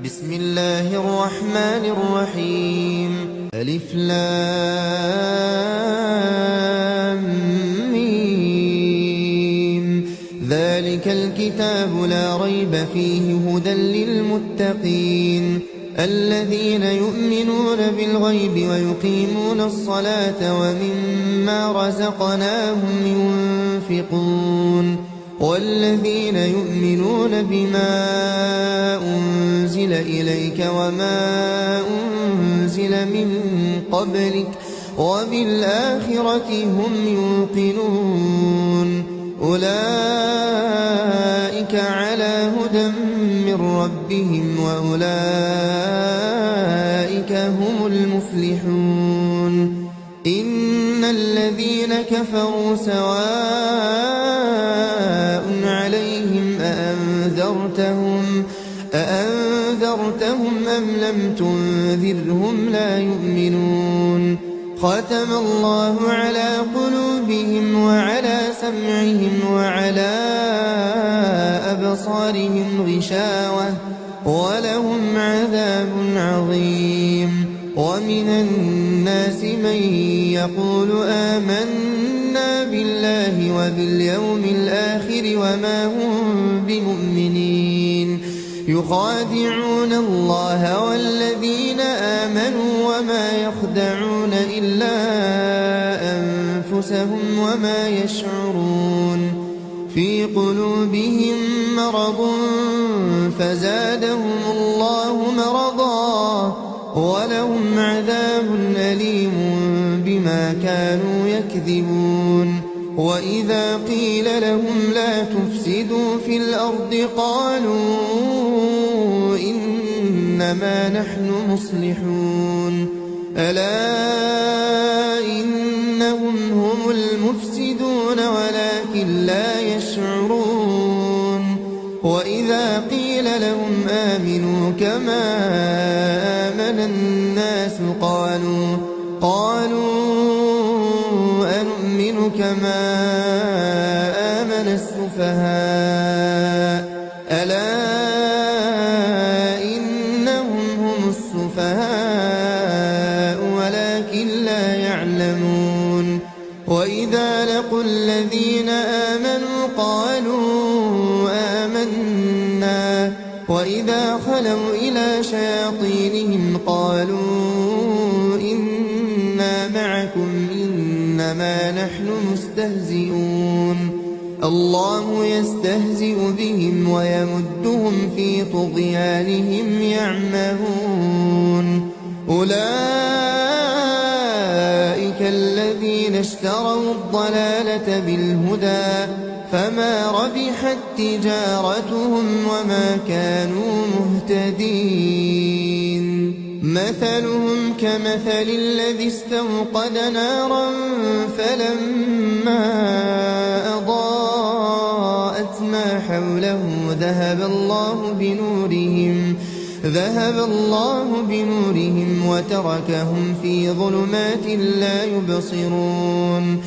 بسم الله الرحمن الرحيم ألف لام ميم ذلك الكتاب لا ريب فيه هدى للمتقين الذين يؤمنون بالغيب ويقيمون الصلاة ومما رزقناهم ينفقون والذين يؤمنون بما أنزل إليك وما أنزل من قبلك وبالآخرة هم يوقنون أولئك على هدى من ربهم وأولئك هم المفلحون إن الذين كفروا سواء عليهم أأنذرتهم أم لم تنذرهم لا يؤمنون ختم الله على قلوبهم وعلى سمعهم وعلى أبصارهم غشاوة ولهم عذاب عظيم ومن الناس من يقول آمنا بالله وباليوم الآخر وما هم بمؤمنين يخادعون الله والذين آمنوا وما يخدعون إلا أنفسهم وما يشعرون في قلوبهم مرض فزادهم الله مرضا ولهم عذاب أليم بما كانوا يكذبون وإذا قيل لهم لا تفسدوا في الأرض قالوا إنما نحن مصلحون ألا إنهم هم المفسدون ولكن لا يشعرون وإذا قيل لهم آمنوا كما آمن الناس قالوا أنؤمن كما آمن السفهاء ألا إنهم هم السفهاء ولكن لا يعلمون وإذا لقوا الذين آمنوا قالوا آمنا وإذا خلوا إلى شياطينهم قالوا إنا معكم إنما نحن مستهزئون الله يستهزئ بهم ويمدهم في طغيانهم يعمهون أولئك الذين اشتروا الضلالة بالهدى فما ربحت تجارتهم وما كانوا مهتدين مثلهم كمثل الذي استوقد نارا فلما أضاءت ما حوله ذهب الله بنورهم وتركهم في ظلمات لا يبصرون